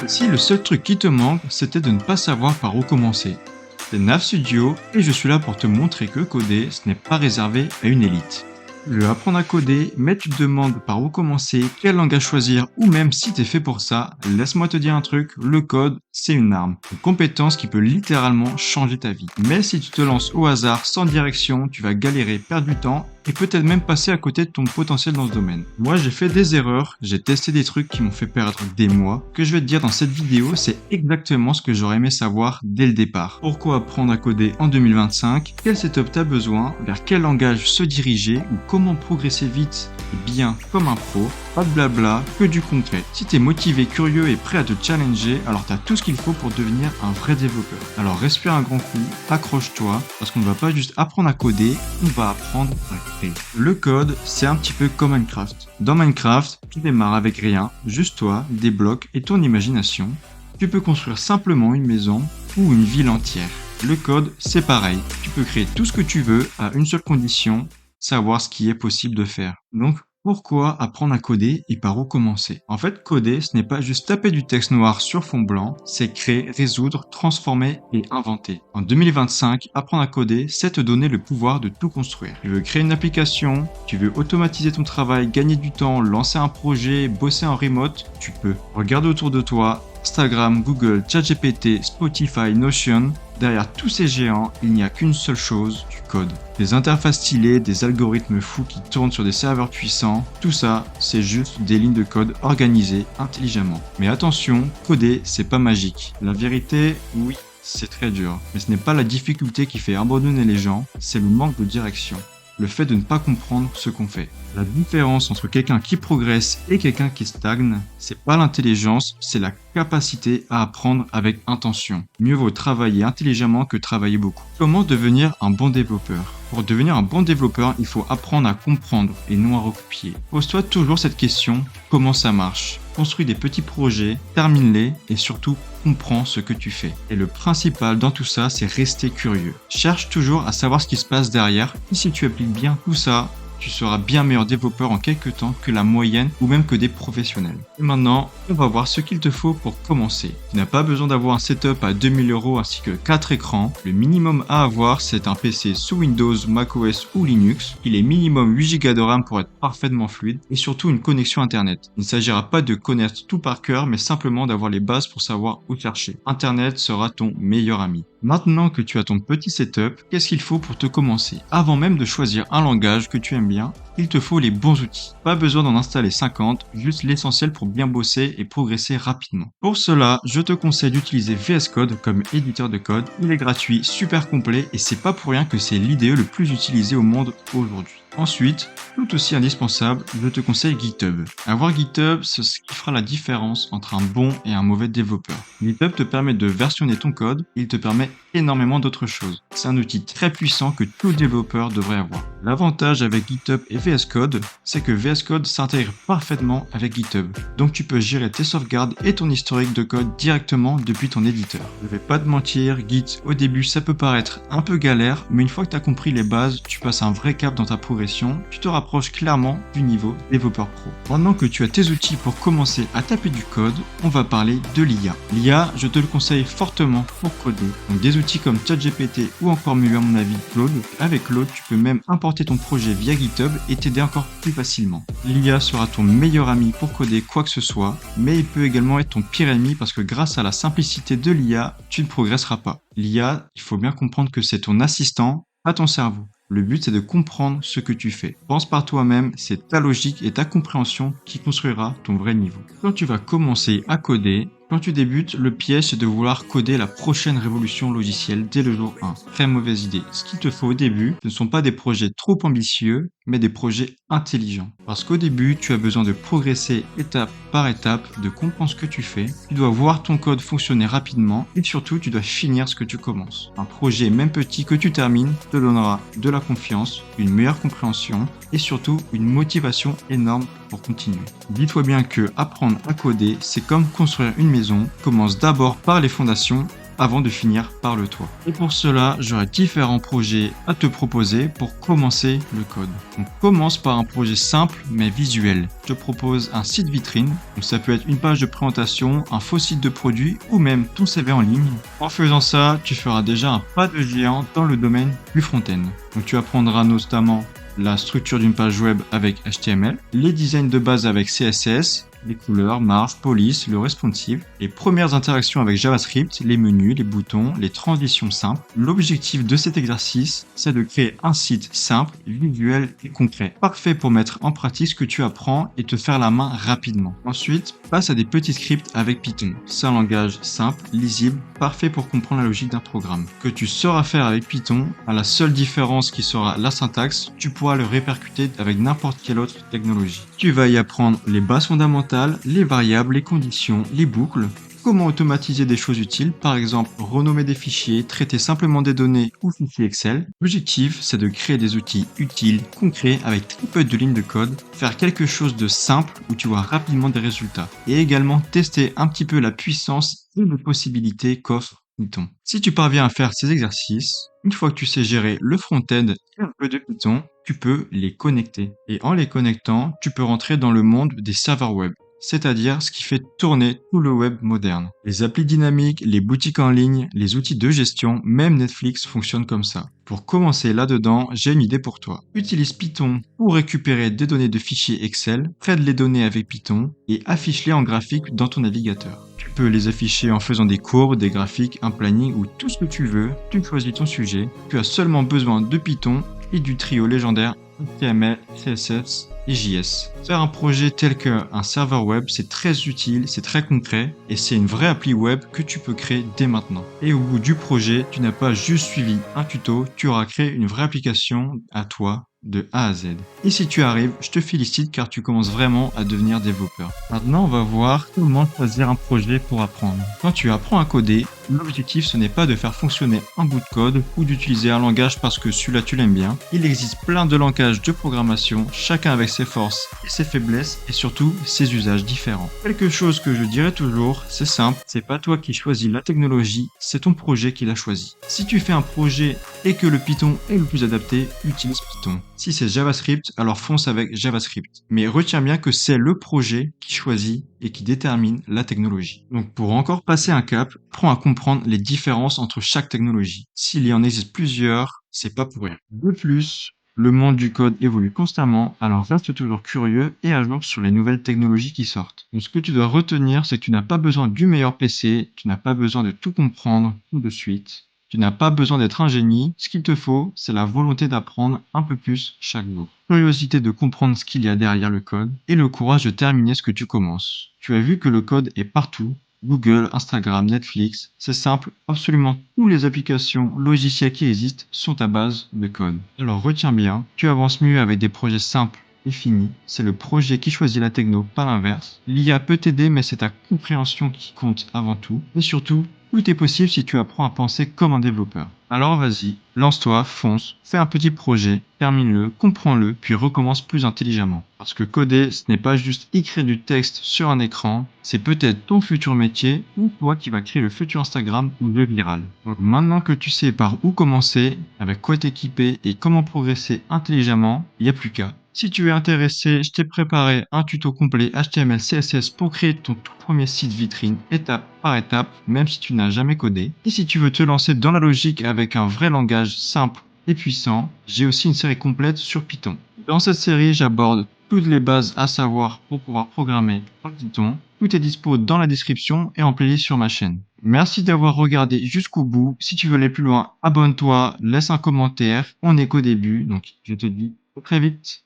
Si le seul truc qui te manque, c'était de ne pas savoir par où commencer. C'est Nav Studio et je suis là pour te montrer que coder, ce n'est pas réservé à une élite. Tu veux apprendre à coder, mais tu te demandes par où commencer, quel langage choisir, ou même si t'es fait pour ça, laisse-moi te dire un truc, le code, c'est une arme. Une compétence qui peut littéralement changer ta vie. Mais si tu te lances au hasard, sans direction, tu vas galérer, perdre du temps, et peut-être même passer à côté de ton potentiel dans ce domaine. Moi, j'ai fait des erreurs, j'ai testé des trucs qui m'ont fait perdre des mois. Ce que je vais te dire dans cette vidéo, c'est exactement ce que j'aurais aimé savoir dès le départ. Pourquoi apprendre à coder en 2025? Quel setup t'as besoin? Vers quel langage se diriger? Ou comment progresser vite et bien comme un pro? Pas de blabla, que du concret. Si t'es motivé, curieux et prêt à te challenger, alors t'as tout ce qu'il faut pour devenir un vrai développeur. Alors respire un grand coup, accroche-toi, parce qu'on ne va pas juste apprendre à coder, on va apprendre à créer. Le code, c'est un petit peu comme Minecraft. Dans Minecraft, tu démarres avec rien, juste toi, des blocs et ton imagination. Tu peux construire simplement une maison ou une ville entière. Le code, c'est pareil. Tu peux créer tout ce que tu veux à une seule condition, savoir ce qui est possible de faire. Donc, pourquoi apprendre à coder et par où commencer? En fait, coder, ce n'est pas juste taper du texte noir sur fond blanc, c'est créer, résoudre, transformer et inventer. En 2025, apprendre à coder, c'est te donner le pouvoir de tout construire. Tu veux créer une application, tu veux automatiser ton travail, gagner du temps, lancer un projet, bosser en remote, tu peux. Regarde autour de toi, Instagram, Google, ChatGPT, Spotify, Notion. Derrière tous ces géants, il n'y a qu'une seule chose, du code. Des interfaces stylées, des algorithmes fous qui tournent sur des serveurs puissants, tout ça, c'est juste des lignes de code organisées intelligemment. Mais attention, coder, c'est pas magique. La vérité, oui, c'est très dur. Mais ce n'est pas la difficulté qui fait abandonner les gens, c'est le manque de direction. Le fait de ne pas comprendre ce qu'on fait. La différence entre quelqu'un qui progresse et quelqu'un qui stagne, c'est pas l'intelligence, c'est la capacité à apprendre avec intention. Mieux vaut travailler intelligemment que travailler beaucoup. Comment devenir un bon développeur? Pour devenir un bon développeur, il faut apprendre à comprendre et non à recopier. Pose-toi toujours cette question, comment ça marche? Construis des petits projets, termine-les et surtout comprends ce que tu fais. Et le principal dans tout ça, c'est rester curieux. Cherche toujours à savoir ce qui se passe derrière et si tu appliques bien tout ça, tu seras bien meilleur développeur en quelques temps que la moyenne ou même que des professionnels. Et maintenant, on va voir ce qu'il te faut pour commencer. Tu n'as pas besoin d'avoir un setup à 2000 € ainsi que 4 écrans. Le minimum à avoir, c'est un PC sous Windows, macOS ou Linux. Il est minimum 8 Go de RAM pour être parfaitement fluide et surtout une connexion Internet. Il ne s'agira pas de connaître tout par cœur, mais simplement d'avoir les bases pour savoir où chercher. Internet sera ton meilleur ami. Maintenant que tu as ton petit setup, qu'est-ce qu'il faut pour te commencer? Avant même de choisir un langage que tu aimes bien, il te faut les bons outils. Pas besoin d'en installer 50, juste l'essentiel pour bien bosser et progresser rapidement. Pour cela, je te conseille d'utiliser VS Code comme éditeur de code. Il est gratuit, super complet et c'est pas pour rien que c'est l'IDE le plus utilisé au monde aujourd'hui. Ensuite, tout aussi indispensable, je te conseille GitHub. Avoir GitHub, c'est ce qui fera la différence entre un bon et un mauvais développeur. GitHub te permet de versionner ton code, il te permet énormément d'autres choses. C'est un outil très puissant que tout développeur devrait avoir. L'avantage avec GitHub et VS Code, c'est que VS Code s'intègre parfaitement avec GitHub. Donc tu peux gérer tes sauvegardes et ton historique de code directement depuis ton éditeur. Je vais pas te mentir, Git, au début ça peut paraître un peu galère, mais une fois que tu as compris les bases, tu passes un vrai cap dans ta progression. Tu te rapproches clairement du niveau développeur pro. Maintenant que tu as tes outils pour commencer à taper du code, on va parler de l'IA. L'IA, je te le conseille fortement pour coder. Donc des outils comme ChatGPT ou encore mieux à mon avis Claude. Avec Claude, tu peux même importer ton projet via GitHub et t'aider encore plus facilement. L'IA sera ton meilleur ami pour coder quoi que ce soit, mais il peut également être ton pire ennemi parce que grâce à la simplicité de l'IA, tu ne progresseras pas. L'IA, il faut bien comprendre que c'est ton assistant à ton cerveau. Le but, c'est de comprendre ce que tu fais. Pense par toi-même, c'est ta logique et ta compréhension qui construira ton vrai niveau. Quand tu vas commencer à coder, quand tu débutes, le piège c'est de vouloir coder la prochaine révolution logicielle dès le jour 1. Très mauvaise idée. Ce qu'il te faut au début, ce ne sont pas des projets trop ambitieux, mais des projets intelligents. Parce qu'au début, tu as besoin de progresser étape par étape, de comprendre ce que tu fais. Tu dois voir ton code fonctionner rapidement et surtout, tu dois finir ce que tu commences. Un projet, même petit, que tu termines, te donnera de la confiance, une meilleure compréhension et surtout une motivation énorme pour continuer. Dis-toi bien que apprendre à coder, c'est comme construire une maison. Commence d'abord par les fondations avant de finir par le toit. Et pour cela, j'aurai différents projets à te proposer pour commencer le code. On commence par un projet simple mais visuel. Je te propose un site vitrine, donc ça peut être une page de présentation, un faux site de produit ou même ton CV en ligne. En faisant ça, tu feras déjà un pas de géant dans le domaine du front-end. Donc tu apprendras notamment la structure d'une page web avec HTML, les designs de base avec CSS, les couleurs, marge, police, le responsive, les premières interactions avec JavaScript, les menus, les boutons, les transitions simples. L'objectif de cet exercice, c'est de créer un site simple, visuel et concret. Parfait pour mettre en pratique ce que tu apprends et te faire la main rapidement. Ensuite, passe à des petits scripts avec Python. C'est un langage simple, lisible, parfait pour comprendre la logique d'un programme. Que tu sauras faire avec Python, à la seule différence qui sera la syntaxe, tu pourras le répercuter avec n'importe quelle autre technologie. Tu vas y apprendre les bases fondamentales, les variables, les conditions, les boucles, comment automatiser des choses utiles, par exemple renommer des fichiers, traiter simplement des données ou fichiers Excel. L'objectif, c'est de créer des outils utiles, concrets, avec très peu de lignes de code, faire quelque chose de simple où tu vois rapidement des résultats, et également tester un petit peu la puissance et les possibilités qu'offre Python. Si tu parviens à faire ces exercices, une fois que tu sais gérer le front-end et un peu de Python, tu peux les connecter. Et en les connectant, tu peux rentrer dans le monde des serveurs web, c'est-à-dire ce qui fait tourner tout le web moderne. Les applis dynamiques, les boutiques en ligne, les outils de gestion, même Netflix fonctionnent comme ça. Pour commencer là-dedans, j'ai une idée pour toi. Utilise Python pour récupérer des données de fichiers Excel, traite les données avec Python et affiche-les en graphique dans ton navigateur. Tu peux les afficher en faisant des courbes, des graphiques, un planning ou tout ce que tu veux. Tu choisis ton sujet. Tu as seulement besoin de Python et du trio légendaire HTML, CSS et JS. Faire un projet tel qu'un serveur web, c'est très utile, c'est très concret et c'est une vraie appli web que tu peux créer dès maintenant. Et au bout du projet, tu n'as pas juste suivi un tuto, tu auras créé une vraie application à toi de A à Z. Et si tu arrives, je te félicite car tu commences vraiment à devenir développeur. Maintenant, on va voir comment choisir un projet pour apprendre. Quand tu apprends à coder, l'objectif ce n'est pas de faire fonctionner un bout de code ou d'utiliser un langage parce que celui-là tu l'aimes bien. Il existe plein de langages de programmation, chacun avec ses forces et ses faiblesses et surtout ses usages différents. Quelque chose que je dirais toujours, c'est simple, c'est pas toi qui choisis la technologie, c'est ton projet qui l'a choisi. Si tu fais un projet et que le Python est le plus adapté, utilise Python. Si c'est JavaScript, alors fonce avec JavaScript. Mais retiens bien que c'est le projet qui choisit et qui détermine la technologie. Donc pour encore passer un cap, prends à comprendre les différences entre chaque technologie. S'il y en existe plusieurs, c'est pas pour rien. De plus, le monde du code évolue constamment, alors reste toujours curieux et à jour sur les nouvelles technologies qui sortent. Donc ce que tu dois retenir, c'est que tu n'as pas besoin du meilleur PC, tu n'as pas besoin de tout comprendre tout de suite. Tu n'as pas besoin d'être un génie, ce qu'il te faut, c'est la volonté d'apprendre un peu plus chaque jour. Curiosité de comprendre ce qu'il y a derrière le code et le courage de terminer ce que tu commences. Tu as vu que le code est partout. Google, Instagram, Netflix, c'est simple, absolument toutes les applications logicielles qui existent sont à base de code. Alors retiens bien, tu avances mieux avec des projets simples et finis. C'est le projet qui choisit la techno, pas l'inverse. L'IA peut t'aider, mais c'est ta compréhension qui compte avant tout. Et surtout, tout est possible si tu apprends à penser comme un développeur. Alors vas-y, lance-toi, fonce, fais un petit projet, termine-le, comprends-le, puis recommence plus intelligemment. Parce que coder, ce n'est pas juste écrire du texte sur un écran, c'est peut-être ton futur métier ou toi qui vas créer le futur Instagram ou le viral. Donc maintenant que tu sais par où commencer, avec quoi t'équiper et comment progresser intelligemment, il n'y a plus qu'à. Si tu es intéressé, je t'ai préparé un tuto complet HTML CSS pour créer ton tout premier site vitrine étape par étape, même si tu n'as jamais codé. Et si tu veux te lancer dans la logique avec un vrai langage simple et puissant, j'ai aussi une série complète sur Python. Dans cette série, j'aborde toutes les bases à savoir pour pouvoir programmer en Python. Tout est dispo dans la description et en playlist sur ma chaîne. Merci d'avoir regardé jusqu'au bout. Si tu veux aller plus loin, abonne-toi, laisse un commentaire. On n'est qu'au début, donc je te dis à très vite.